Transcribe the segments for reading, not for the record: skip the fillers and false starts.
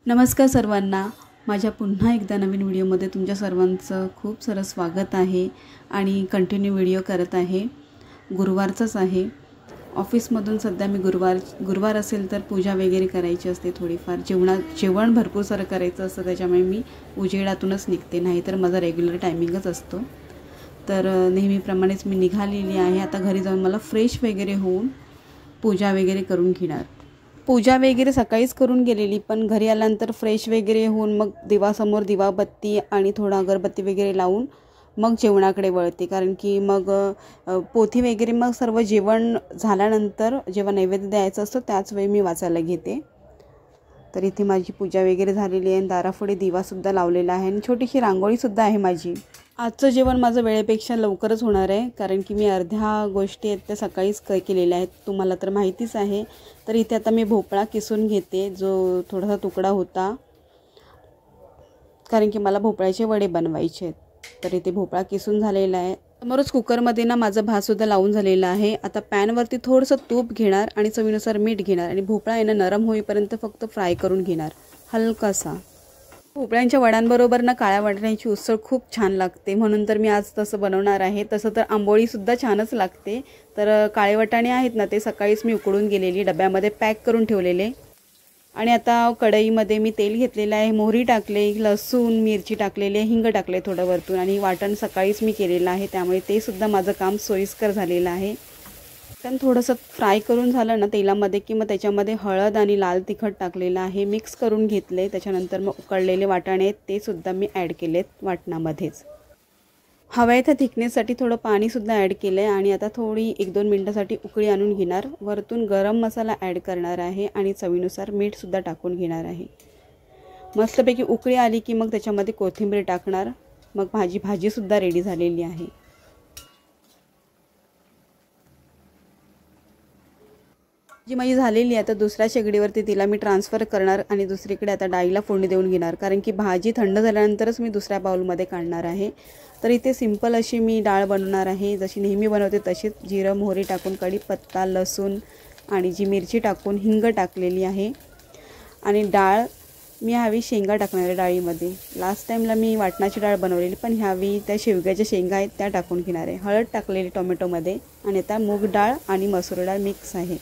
नमस्कार सर्वांना, माझ्या पुन्हा एकदा नवीन व्हिडिओमध्ये तुमच्या सर्वांचं खूप सारं स्वागत आहे आणि कंटिन्यू व्हिडिओ करत आहे। गुरुवारचाच आहे। ऑफिसमधून सध्या मी गुरुवार असेल तर पूजा वगैरे करायची असते, थोडीफार जेवण भरपूर सारं करायचं असतं, त्याच्यामुळे मी उजेडातूनच निघते, नाही तर माझा रेग्युलर टायमिंगच असतो। तर नेहमीप्रमाणेच मी निघालेली आहे। आता घरी जाऊन मला फ्रेश वगैरे होऊन पूजा वगैरे करून घेणार। पूजा वगैरे सकाळीच करून गेलेली, पण घरी आल्यानंतर फ्रेश वगैरे होऊन मग देवासमोर दिवाबत्ती आणि थोडा अगरबत्ती वगैरे लावून मग जेवणाकडे वळते। कारण की मग पोथी वगैरे मग सर्व जेवण झाल्यानंतर जेव्हा नैवेद्य द्यायचं असतं त्याच वेळी मी वाचायला घेते। तर इथे माझी पूजा वगैरे झालेली आहे, दारापुढे दिवासुद्धा लावलेला आहे आणि छोटीशी रांगोळीसुद्धा आहे माझी। आजचं जेवण माझं वेळेपेक्षा लवकरच होणार आहे, कारण की मी अर्ध्या गोष्टी आहेत त्या सकाळीच केलेल्या आहेत, तुम्हाला तर माहितीच आहे। तर इथे आता मी भोपळा किसून घेते, जो थोडासा तुकडा होता, कारण की मला भोपळ्याचे वडे बनवायचे आहेत। तर इथे भोपळा किसून झालेला आहे। समोरच कुकरमध्ये ना माझा भातसुद्धा लावून झालेला आहे। आता पॅनवरती थोडंसं तूप घेणार आणि चवीनुसार मीठ घेणार आणि भोपळा आहे ना नरम होईपर्यंत फक्त फ्राय करून घेणार हलकासा। भोपळ्यांच्या वड्यांबरोबर ना काळ्या वाटाण्याची उसळ खूप छान लागते, म्हणून तर मी आज तसं बनवणार आहे। तसं तर आंबोळीसुद्धा छानच लागते। तर काळे वाटाणे आहेत ना ते सकाळीच मी उकडून गेलेली, डब्यामध्ये पॅक करून ठेवलेले। आणि आता कढईमध्ये मी तेल घेतलेलं आहे, मोहरी टाकले, लसूण मिरची टाकलेली, हिंग टाकले थोडं वरतून, आणि वाटण सकाळीच मी केलेलं आहे, त्यामुळे ते सुद्धा माझं काम सोयीस्कर झालेलं आहे। पण थोडंसं फ्राय करून झालं ना तेलामध्ये की मग त्याच्यामध्ये हळद आणि लाल तिखट टाकलेलं आहे, मिक्स करून घेतले। त्याच्यानंतर मग उकळलेले वाटाणे ते सुद्धा मी ॲड केलेत वाटणामध्येच। हवं आहे त्या थिकनेससाठी थोडं पाणीसुद्धा ॲड केलं आहे आणि आता थोडी 1-2 मिनटासाठी उकळी आणून घेणार। वरतून गरम मसाला ॲड करणार आहे आणि चवीनुसार मीठसुद्धा टाकून घेणार आहे। मस्तपैकी उकळी आली की मग त्याच्यामध्ये कोथिंबीर टाकणार। मग भाजीसुद्धा रेडी झालेली आहे। जी माझी झालेली आहे, आता दुसऱ्या शेगडीवरती तिला मी ट्रान्सफर करणार आणि दुसरीकडे आता डाळीला फोडणी देऊन घेणार, कारण की भाजी थंड झाल्यानंतरच मी दुसऱ्या बाउलमध्ये काढणार आहे। तर इथे सिंपल अशी मी डाळ बनवणार आहे, जशी नेहमी बनवते तशीच। जिरं मोहरी टाकून कढीपत्ता लसूण आणि जी मिरची टाकून हिंग टाकलेली आहे। आणि डाळ मी ह्यावेळी शेंगा टाकणार आहे डाळीमध्ये। लास्ट टाईमला मी वाटणाची डाळ बनवलेली, पण ह्यावेळी त्या शेवग्याच्या शेंगा आहेत त्या टाकून घेणार आहे। हळद टाकलेली टोमॅटोमध्ये आणि आता मूग डाळ आणि मसूर डाळ मिक्स आहे।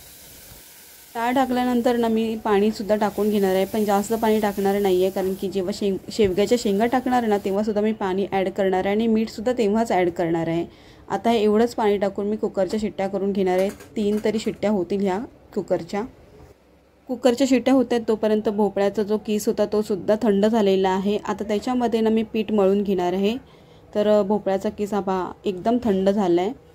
डाळ टाकल्यानंतर ना मी पाणीसुद्धा टाकून घेणार आहे, पण जास्त पाणी टाकणार नाही आहे, कारण की जेव्हा शेवग्याच्या शेंगा टाकणार ना तेव्हासुद्धा मी पाणी ॲड करणार आहे आणि मीठसुद्धा तेव्हाच ॲड करणार आहे। आता एवढंच पाणी टाकून मी कुकरच्या शिट्ट्या करून घेणार आहे। 3 तरी शिट्ट्या होतील ह्या कुकरच्या शिट्ट्या होत्यात तोपर्यंत भोपळ्याचा जो किस होता तो सुद्धा थंड झालेला आहे। आता त्याच्यामध्ये ना मी पीठ मळून घेणार आहे। तर भोपळ्याचा किस हा एकदम थंड झाला आहे।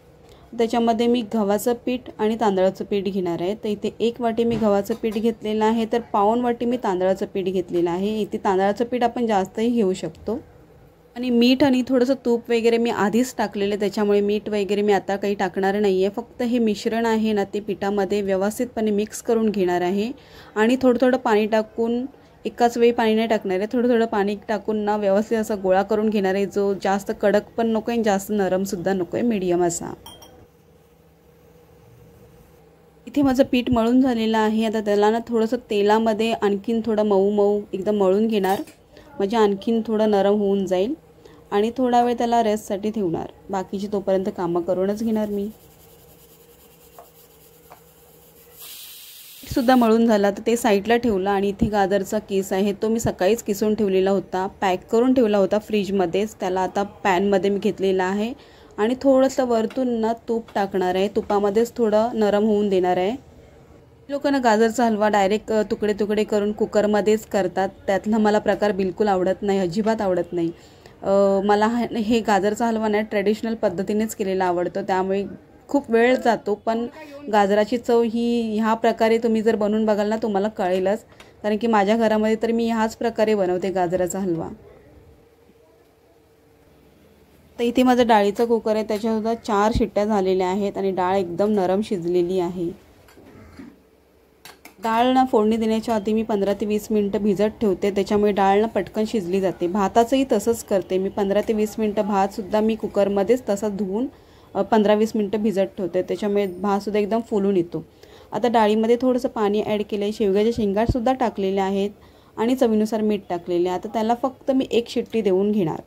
त्याच्यामध्ये मी गव्हाचं पीठ आणि तांदळाचं पीठ घेणार आहे। तर इथे 1 वाटी मी गव्हाचं पीठ घेतलेलं आहे, तर पाऊण वाटी मी तांदळाचं पीठ घेतलेलं आहे। इथे तांदळाचं पीठ आपण जास्तही घेऊ शकतो। आणि मीठ आणि थोडंसं तूप वगैरे मी आधीच टाकलेलं, त्याच्यामुळे मीठ वगैरे मी आता काही टाकणार नाही आहे। फक्त हे मिश्रण आहे ना ते पिठामध्ये व्यवस्थितपणे मिक्स करून घेणार आहे आणि थोडं पाणी टाकून, एकाच वेळी पाणी नाही टाकणार आहे, थोडं पाणी टाकून ना व्यवस्थित असा गोळा करून घेणार आहे, जो जास्त कडक पण नको आहे जास्त नरमसुद्धा नको आहे, मीडियम असा। इथे माझं पीठ मळून झालेलं आहे। आता त्याला ना थोडंसं तेलामध्ये आणखीन थोडं मऊ एकदम मळून घेणार, म्हणजे आणखीन थोडं नरम होऊन जाईल आणि थोडा वेळ त्याला रेस्टसाठी ठेवणार। बाकीची तोपर्यंत कामं करूनच घेणार मी। पीठसुद्धा मळून झाला तर ते साईडला ठेवलं आणि इथे गाजरचा किस आहे, तो मी सकाळीच किसून ठेवलेला होता, पॅक करून ठेवला होता फ्रीजमध्येच। त्याला आता पॅनमध्ये मी घेतलेला आहे आणि थोडंसं वरतून ना तूप टाकणार आहे, तुपामध्येच थोडं नरम होऊन देणार आहे। लोकांना गाजरचा हलवा डायरेक्ट तुकडे करून कुकरमध्येच करतात, त्यातला मला प्रकार बिलकुल आवडत नाही, अजिबात आवडत नाही। मला हे गाजरचा हलवा ना ट्रेडिशनल पद्धतीनेच केलेला आवडतो, त्यामुळे खूप वेळ जातो, पण गाजराची चव ही ह्या प्रकारे तुम्ही जर बनवून बघाल ना तुम्हाला कळेलच, कारण की माझ्या घरामध्ये तर मी ह्याच प्रकारे बनवते गाजराचा हलवा। तर इथे माझं डाळीचं कुकर आहे, त्याच्यासुद्धा 4 शिट्ट्या झालेल्या आहेत आणि डाळ एकदम नरम शिजलेली आहे। डाळ ना फोडणी देण्याच्या आधी मी 15 ते 20 मिनटं भिजत ठेवते, त्याच्यामुळे डाळ ना पटकन शिजली जाते। भाताचंही तसंच करते मी, 15 ते 20 मिनटं भातसुद्धा मी कुकरमध्येच तसा धुवून 15-20 मिनटं भिजत ठेवते, त्याच्यामुळे भातसुद्धा एकदम फुलून येतो। आता डाळीमध्ये थोडंसं पाणी ॲड केलं आहे, शेवग्याच्या शेंगासुद्धा टाकलेल्या आहेत आणि चवीनुसार मीठ टाकलेले आहे। आता त्याला फक्त मी एक शिट्टी देऊन घेणार।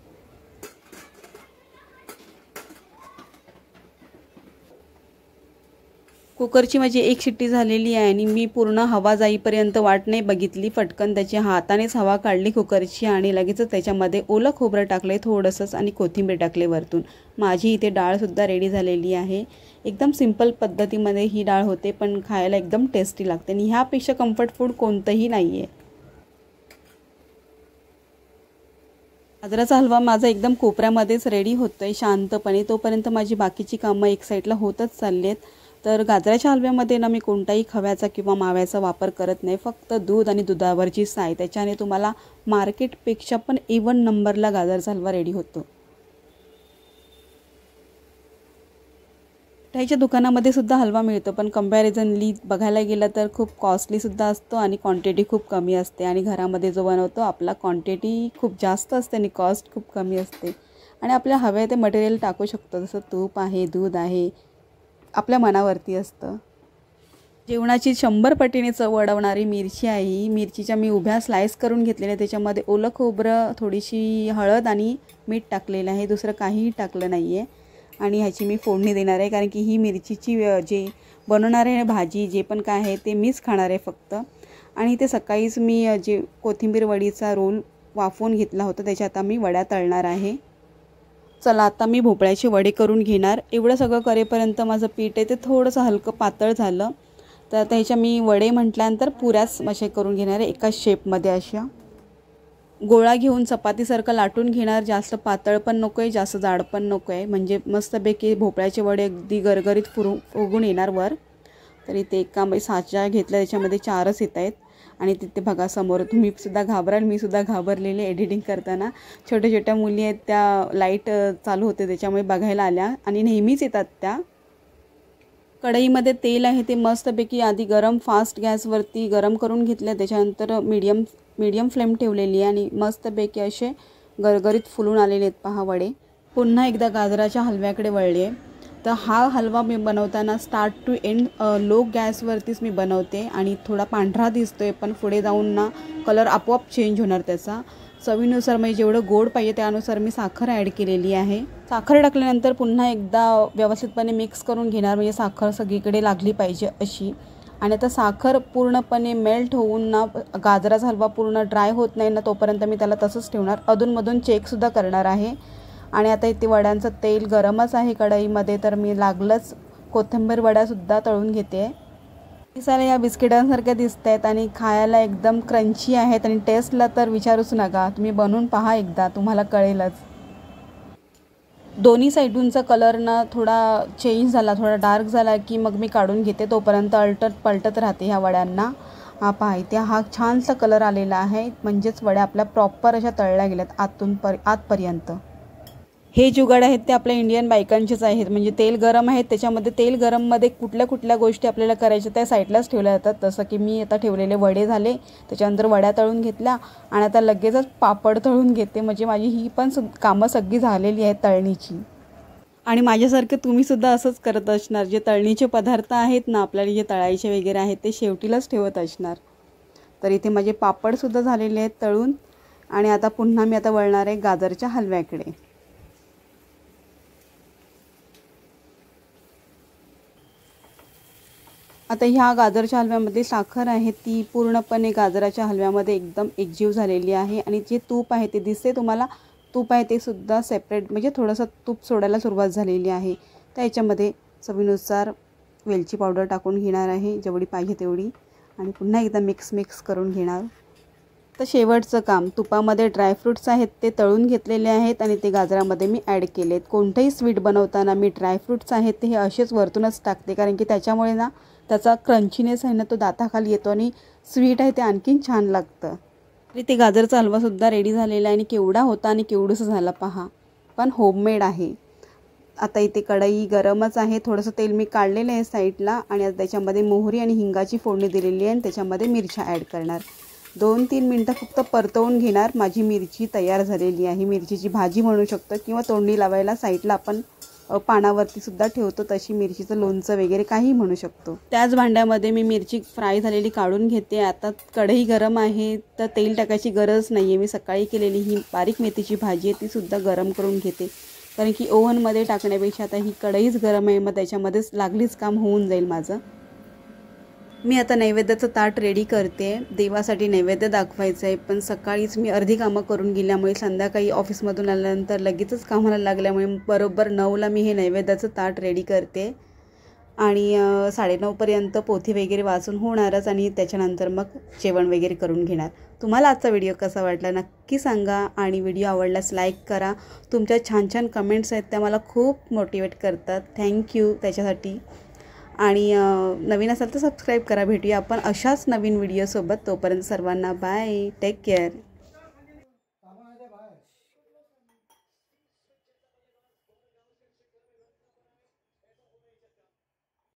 कुकरची माझी एक शिट्टी झालेली आहे आणि मी पूर्ण हवा जाईपर्यंत वाट नाही बघितली, फटकन त्याच्या हातानेच हवा काढली कुकरची आणि लगेचच त्याच्यामध्ये ओलं खोबरं टाकले थोडंसंच आणि कोथिंबीर टाकले वरतून। माझी इथे डाळसुद्धा रेडी झालेली आहे। एकदम सिंपल पद्धतीमध्ये ही डाळ होते, पण खायला एकदम टेस्टी लागते आणि ह्यापेक्षा कम्फर्ट फूड कोणतंही नाही आहे। गाजराचा हलवा माझा एकदम कोपऱ्यामध्येच रेडी होतोय शांतपणे, तोपर्यंत माझी बाकीची कामं एक साईडला होतच चालली आहेत। तर गाजराच्या हलव्यामध्ये ना मी कोणताही खव्याचा किंवा माव्याचा वापर करत नाही, फक्त दूध आणि दुधावरची साय, त्याच्याने तुम्हाला मार्केटपेक्षा पण इवन नंबरला गाजराचा हलवा रेडी होतो। मिठाईच्या दुकानामध्ये सुद्धा हलवा मिळतो, पण कंपॅरिझनली बघायला गेलं तर खूप कॉस्टली सुद्धा असतो आणि क्वांटिटी खूप कमी असते। आणि घरामध्ये जो बनवतो आपला क्वांटिटी खूप जास्त असते आणि कॉस्ट खूप कमी असते आणि आपल्या हवे ते मटेरियल टाकू शकतो, जसं तूप आहे, दूध आहे, आपल्या मनावरती असतं। जेवणाची 100 पटीने चव वाढवणारी मिरची आहे ही। मिरचीच्या मी उभ्या स्लाइस करून घेतलेल्या, त्याच्यामध्ये ओलं खोबरं, थोडीशी हळद आणि मीठ टाकलेलं आहे, दुसरं काहीही टाकलं नाही आहे। आणि ह्याची मी फोडणी देणार आहे, कारण की ही मिरचीची जे बनवणार आहे भाजी जे पण काय आहे ते मीच खाणार आहे फक्त। आणि ते सकाळीच मी जे कोथिंबीर वडीचा रोल वाफवून घेतला होता, त्याच्यात आता मी वड्या तळणार आहे। चला आता मी भोपळ्याचे वडे करून घेणार। एवढं सगळं करेपर्यंत माझं पीठ आहे ते थोडंसं हलकं पातळ झालं, तर आता ह्याच्या मी वडे म्हटल्यानंतर पुऱ्याच असे करून घेणार आहे, एकाच शेपमध्ये अशा। गोळा घेऊन चपातीसारखं लाटून घेणार, जास्त पातळ पण नको आहे, जास्त जाड पण नको आहे, म्हणजे मस्तपैकी भोपळ्याचे वडे अगदी गरगरीत फुगून येणार वर। तरी ते एका साचा घेतला, त्याच्यामध्ये 4च येत आहेत। आणि तिथे बघा समोर तुम्ही सुद्धा घाबराल, मी सुद्धा घाबरलेले एडिटिंग करताना। छोट्या छोट्या मुली आहेत, त्या लाईट चालू होते त्याच्यामुळे बघायला आल्या आणि नेहमीच येतात त्या। कढईमध्ये तेल आहे ते मस्तपैकी आधी गरम फास्ट गॅसवरती गरम करून घेतलं, त्याच्यानंतर मीडियम फ्लेम ठेवलेली आहे आणि मस्तपैकी असे गरगरीत फुलून आलेले आहेत पहा वडे। पुन्हा एकदा गाजराच्या हलव्याकडे वळले आहे। तर हा हलवा मी बनवताना स्टार्ट टू एंड लो गॅसवरतीच मी बनवते आणि थोडा पांढरा दिसतोय, पण पुढे जाऊन ना कलर आपोआप चेंज होणार त्याचा। चवीनुसार म्हणजे जेवढं गोड पाहिजे त्यानुसार मी साखर ॲड केलेली आहे। साखर टाकल्यानंतर पुन्हा एकदा व्यवस्थितपणे मिक्स करून घेणार, म्हणजे साखर सगळीकडे लागली पाहिजे अशी। आणि आता साखर पूर्णपणे मेल्ट होऊन ना गाजराचा हलवा पूर्ण ड्राय होत नाही ना तोपर्यंत मी त्याला तसंच ठेवणार, अधूनमधून चेकसुद्धा करणार आहे। आणि आता इथे वड्यांचं तेल गरमच आहे कढईमध्ये, तर मी लागलंच कोथिंबीर वड्यासुद्धा तळून घेते। दिसायला या बिस्किटांसारख्या दिसत आहेत आणि खायला एकदम क्रंची आहेत आणि टेस्टला तर विचारूच नका, तुम्ही बनवून पहा एकदा, तुम्हाला कळेलच। दोन्ही साईडूनचा कलर ना थोडा चेंज झाला, थोडा डार्क झाला की मग मी काढून घेते, तोपर्यंत पलटत राहते ह्या वड्यांना। हा पहा इथे हा छानसा कलर आलेला आहे, म्हणजेच वड्या आपल्या प्रॉपर अशा तळल्या गेल्यात आतपर्यंत। हे जुगाड आहेत ते आपल्या इंडियन बायकांचेच आहेत, म्हणजे तेल गरम आहेत त्याच्यामध्ये तेल गरममध्ये कुठल्या कुठल्या गोष्टी आपल्याला करायच्या त्या साईडलाच ठेवल्या जातात। तसं की मी आता ठेवलेले वडे झाले, त्याच्यानंतर वड्या तळून घेतल्या आणि आता लगेचच पापड तळून घेते, म्हणजे माझी ही पण कामं सगळी झालेली आहेत तळणीची। आणि माझ्यासारखं तुम्हीसुद्धा असंच करत असणार, जे तळणीचे पदार्थ आहेत ना आपल्याला जे तळायचे वगैरे आहेत ते शेवटीलाच ठेवत असणार। तर इथे माझे पापडसुद्धा झालेले आहेत तळून आणि आता पुन्हा मी आता वळणार आहे गाजरच्या हलव्याकडे। आता ह्या गाजरच्या हलव्यामध्ये साखर आहे ती पूर्णपणे गाजराच्या हलव्यामध्ये एकदम एकजीव झालेली आहे आणि जे तूप आहे ते दिसते तुम्हाला, तूप आहे ते सुद्धा सेपरेट, म्हणजे थोडंसं तूप सोडायला सुरुवात झालेली आहे। तर याच्यामध्ये चवीनुसार वेलची पावडर टाकून घेणार आहे, जेवढी पाहिजे तेवढी, आणि पुन्हा एकदा मिक्स करून घेणार। तर शेवटचं काम, तुपामध्ये ड्रायफ्रूट्स आहेत ते तळून घेतलेले आहेत आणि ते गाजरामध्ये मी ॲड केलेत। कोणतंही स्वीट बनवताना मी ड्रायफ्रूट्स आहेत ते हे असेच वरतूनच टाकते, कारण की त्याच्यामुळे ना त्याचा क्रंचीनेस आहे ना तो दाताखाली येतो आणि स्वीट आहे ते आणखीन छान लागतं। तरी ते गाजरचा हलवासुद्धा रेडी झालेला आहे आणि केवढा होता आणि केवढंसं झालं पहा, पण होममेड आहे। आता इथे कढई गरमच आहे, थोडंसं तेल मी काढलेलं आहे साईडला आणि आता त्याच्यामध्ये मोहरी आणि हिंगाची फोडणी दिलेली आहे आणि त्याच्यामध्ये मिरच्या ॲड करणार। 2-3 मिनटं फक्त परतवून घेणार। माझी मिरची तयार झालेली आहे, मिरचीची भाजी म्हणू शकतो किंवा तोंडी लावायला साईडला आपण पानावरती सुद्धा ठेवतो, तशी मिरचीचं लोणचं वगैरे काही म्हणू शकतो. त्याच भांड्यामध्ये मी मिरची फ्राय झालेली काढून घेते. आता कढई गरम आहे तर तेल टाकायची गरज नाही आहे. मी सकाळी केलेली ही बारीक मेथीची भाजी आहे तीसुद्धा गरम करून घेते, कारण की ओव्हनमध्ये टाकण्यापेक्षा आता ही कढईच गरम आहे, मग त्याच्यामध्येच लागलीच काम होऊन जाईल माझं. मी आता नैवेद्याचं ताट रेडी करते. देवासाठी नैवेद्य दाखवायचं आहे, पण सकाळीच मी अर्धी कामं करून गेल्यामुळे संध्याकाळी ऑफिसमधून आल्यानंतर लगेचच कामाला लागल्यामुळे बरोबर 9ला मी हे नैवेद्याचं ताट रेडी करते आणि 9:30पर्यंत पोथी वगैरे वाचून होणारच आणि त्याच्यानंतर मग जेवण वगैरे करून घेणार. तुम्हाला आजचा व्हिडिओ कसा वाटला नक्की सांगा आणि व्हिडिओ आवडल्यास लाईक करा. तुमच्या छान छान कमेंट्स आहेत त्या मला खूप मोटिवेट करतात. थँक्यू त्याच्यासाठी. आणि नवीन असाल तर सबस्क्राईब करा. भेटूया आपण अशाच नवीन व्हिडिओसोबत. तोपर्यंत सर्वांना बाय, टेक केअर.